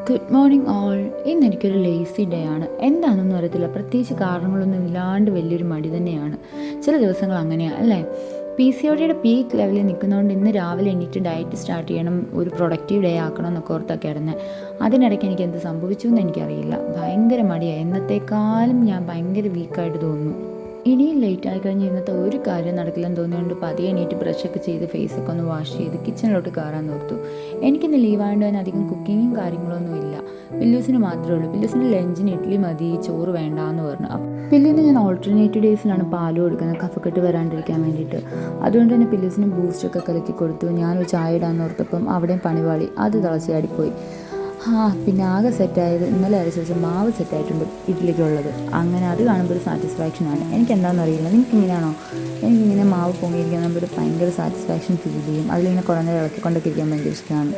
Good morning all. ഇന്ന് എനിക്കൊരു lazy day ആണ്. എന്താണെന്നൊന്നും അറിയത്തില്ല. പ്രത്യേകിച്ച് കാരണങ്ങളൊന്നും ഇല്ലാണ്ട് വലിയൊരു മടി തന്നെയാണ്. ചില ദിവസങ്ങൾ അങ്ങനെയാണ് അല്ലേ? PCODയുടെ പീക്ക് ലെവലിൽ നിൽക്കുന്നതുകൊണ്ട് ഇന്ന് രാവിലെ എണീറ്റ് ഡയറ്റ് സ്റ്റാർട്ട് ചെയ്യണം, ഒരു പ്രൊഡക്റ്റീവ് ഡേ ആക്കണം എന്നൊക്കെ ഓർത്തൊക്കെ ആയിരുന്നു. അതിനിടയ്ക്ക് എനിക്ക് എന്ത് സംഭവിച്ചു എന്ന് എനിക്കറിയില്ല. ഭയങ്കര മടിയാണ്. എന്നത്തേക്കാളും ഞാൻ ഭയങ്കര വീക്കായിട്ട് തോന്നുന്നു. ഇനിയും ലേറ്റ് ആയി കഴിഞ്ഞ് ഇന്നത്തെ ഒരു കാര്യം നടക്കില്ലെന്ന് തോന്നിയുകൊണ്ട് പതിയെ എണീറ്റ് ബ്രഷൊക്കെ ചെയ്ത് ഫേസൊക്കെ ഒന്ന് വാഷ് ചെയ്ത് കിച്ചണിലോട്ട് കയറാൻ ഓർത്തു. എനിക്കിന്ന് ലീവായതുകൊണ്ട് തന്നെ അധികം കുക്കിങ്ങും കാര്യങ്ങളൊന്നും ഇല്ല. പില്ലൂസിന് മാത്രമേ ഉള്ളൂ. പില്ലൂസിന് ലഞ്ചിന് ഇഡ്ഡലി മതി, ചോറ് വേണ്ട എന്ന് പറഞ്ഞു. പില്ലൂന്ന് ഞാൻ ഓൾട്ടർനേറ്റീവ് ഡേയ്സിലാണ് പാല് കൊടുക്കുന്നത്, കഫക്കെട്ട് വരാണ്ടിരിക്കാൻ വേണ്ടിയിട്ട്. അതുകൊണ്ട് തന്നെ പില്ലൂസിന് ബൂസ്റ്റൊക്കെ കലക്കി കൊടുത്തു. ഞാനൊരു ചായ ഇടാന്ന് ഓർത്തപ്പം അവിടെയും പണിപാളി, അത് തിളച്ചാടിപ്പോയി. പിന്നെ ആകെ സെറ്റായത് ഇന്നലെ അരച്ച് വെച്ച മാവ് സെറ്റായിട്ടുണ്ട് ഇഡ്ഡലിക്കുള്ളത്. അങ്ങനെ അത് കാണുമ്പോൾ ഒരു സാറ്റിസ്ഫാക്ഷനാണ്. എനിക്കെന്താണെന്നറിയില്ല, നിങ്ങൾക്ക് ഇങ്ങനെയാണോ? എനിക്കിങ്ങനെ മാവ് പൊങ്ങിയിരിക്കാൻ ഒരു ഭയങ്കര സാറ്റിസ്ഫാക്ഷൻ ഫീൽ ചെയ്യും. അതിലിങ്ങനെ കുറേ നേരം ഇളക്കിക്കൊണ്ടൊക്കെ ഇരിക്കാൻ ഭയങ്കര ഇഷ്ടമാണ്.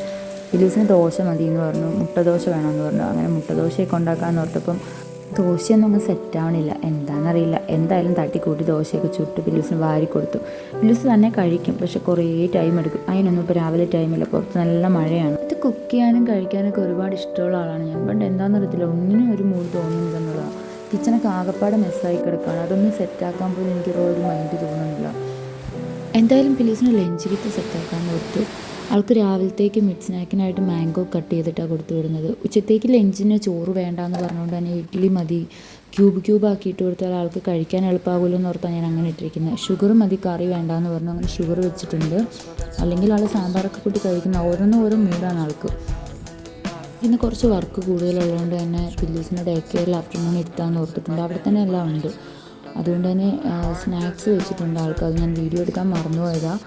പില്ലൂസിന് ദോശ മതി എന്ന് പറഞ്ഞു, മുട്ട ദോശ വേണമെന്ന് പറഞ്ഞു. അങ്ങനെ മുട്ട ദോശയൊക്കെ ഉണ്ടാക്കാമെന്ന് ഓർത്തപ്പം ദോശയൊന്നും അങ്ങ് സെറ്റാവണില്ല. എന്താണെന്നറിയില്ല. എന്തായാലും തട്ടിക്കൂട്ടി ദോശയൊക്കെ ചുട്ട് പില്ലൂസിന് വാരി കൊടുത്തു. പില്ലൂസ് തന്നെ കഴിക്കും, പക്ഷെ കുറേ ടൈം എടുക്കും. അതിനൊന്നും ഇപ്പോൾ രാവിലെ ടൈമില്ല, പുറത്ത് നല്ല മഴയാണ്. ഇത് കുക്ക് ചെയ്യാനും കഴിക്കാനൊക്കെ ഒരുപാട് ഇഷ്ടമുള്ള ആളാണ് ഞാൻ. പണ്ട് എന്താണെന്നറിയത്തില്ല, ഒന്നിനും ഒരു മൂഡ് തോന്നുന്നില്ലെന്നുള്ളതാണ്. കിച്ചണൊക്കെ ആകെപ്പാടെ മെസ്സായി കിടക്കുകയാണ്. അതൊന്നും സെറ്റാക്കാൻ പോലും എനിക്ക് ഒരു മൈൻഡ് തോന്നുന്നില്ല. എന്തായാലും പില്ലൂസിന് ലഞ്ച് കിറ്റ് സെറ്റാക്കാമെന്ന് ഓർത്തു. ആൾക്ക് രാവിലത്തേക്ക് മിഡ് സ്നാക്കിനായിട്ട് മാംഗോ കട്ട് ചെയ്തിട്ടാണ് കൊടുത്തു വിടുന്നത്. ഉച്ചത്തേക്ക് ലഞ്ചിന് ചോറ് വേണ്ടാന്ന് പറഞ്ഞുകൊണ്ട് തന്നെ ഇഡ്ഡലി മതി, ക്യൂബ് ആക്കിയിട്ട് കൊടുത്താൽ ആൾക്ക് കഴിക്കാൻ എളുപ്പമാകുമല്ലോ എന്ന് ഓർത്താണ് ഞാൻ അങ്ങനെ ഇട്ടിരിക്കുന്നത്. ഷുഗർ മതി, കറി വേണ്ടാന്ന് പറഞ്ഞു. അങ്ങനെ ഷുഗർ വെച്ചിട്ടുണ്ട്. അല്ലെങ്കിൽ ആൾ സാമ്പാറൊക്കെ കൂട്ടി കഴിക്കുന്ന ഓരോ മൂടാണ് ആൾക്ക്. പിന്നെ കുറച്ച് വർക്ക് കൂടുതലുള്ളതുകൊണ്ട് തന്നെ പില്ലൂസിന് ഡേ കെയറിൽ ആഫ്റ്റർനൂൺ ഇരുത്താമെന്ന് ഓർത്തിട്ടുണ്ട്. അവിടെ തന്നെ എല്ലാം ഉണ്ട്. അതുകൊണ്ട് തന്നെ സ്നാക്സ് വെച്ചിട്ടുണ്ട് ആൾക്ക്. അത് ഞാൻ വീഡിയോ എടുക്കാൻ മറന്നുപോയതാണ്.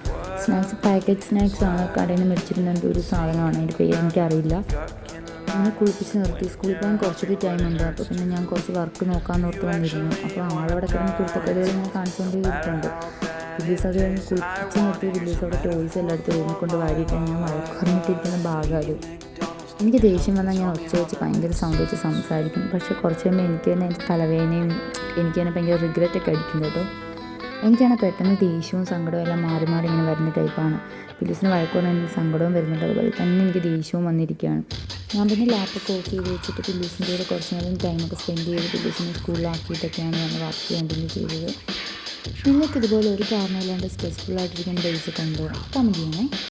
സ്നാക്സ് പാക്കറ്റ് സ്നാക്സാണ്, കടയിൽ നിന്ന് മേടിച്ചിരുന്ന ഒരു സാധനമാണ്. അതിൻ്റെ പേര് എനിക്കറിയില്ല. അങ്ങനെ കുളിപ്പിച്ച് നിർത്തി. സ്കൂളിൽ പോകാൻ കുറച്ചൊരു ടൈമുണ്ട്. അപ്പോൾ പിന്നെ ഞാൻ കുറച്ച് വർക്ക് നോക്കാമെന്ന് ഓർത്ത് വന്നിരുന്നു. അപ്പോൾ ആളവിടെ കിടന്ന് കുരുത്തക്കേടുകൾ ഞാൻ കാണിച്ചുകൊണ്ടിരിക്കുന്നുണ്ട്. പില്ലൂസ് അത് കഴിഞ്ഞ് കുളിപ്പിച്ച് നിർത്തി. പില്ലൂസ് അവിടെ ടോയ്സ് എല്ലായിടത്തും റൂമിൽ വാരിയിട്ട് ഞാൻ പറഞ്ഞിട്ടിരിക്കുന്ന ഭാഗമാണ്. എനിക്ക് ദേഷ്യം വന്നാൽ ഞാൻ ഒച്ച വെച്ച് ഭയങ്കര സൗണ്ട് വെച്ച് സംസാരിക്കും. പക്ഷേ കുറച്ച് കഴിയുമ്പോൾ എനിക്ക് തന്നെ എൻ്റെ തലവേദനയും എനിക്ക് തന്നെ ഭയങ്കര റിഗ്രറ്റൊക്കെ അടിക്കും കേട്ടോ. എനിക്കാണ് പെട്ടെന്ന് ദേഷ്യവും സങ്കടവും എല്ലാം മാറി ഇങ്ങനെ വരുന്ന ടൈപ്പാണ്. പില്ലൂസിന് വഴക്കോടെ എനിക്ക് സങ്കടവും വരുന്നുണ്ട്. അതുപോലെ തന്നെ എനിക്ക് ദേഷ്യവും വന്നിരിക്കുകയാണ്. ഞാൻ പിന്നെ ലാപ്പൊക്കെ ഓഫ് ചെയ്ത് വെച്ചിട്ട് പില്ലൂസിൻ്റെ കൂടെ കുറച്ച് നേരം ടൈമൊക്കെ സ്പെൻഡ് ചെയ്ത് പില്ലൂസിനെ സ്കൂളിലാക്കിയിട്ടൊക്കെയാണ് ഞാൻ വർക്ക് കണ്ടിന്യൂ ചെയ്തത്. നിങ്ങൾക്ക് ഇതുപോലെ ഒരു കാരണമില്ലാണ്ട് സ്ട്രെസ്ഫുൾ ആയിട്ടിരിക്കുന്ന ഡേയ്സൊക്കെ ഉണ്ടോ? കമൻറ്റ് ചെയ്യണേ.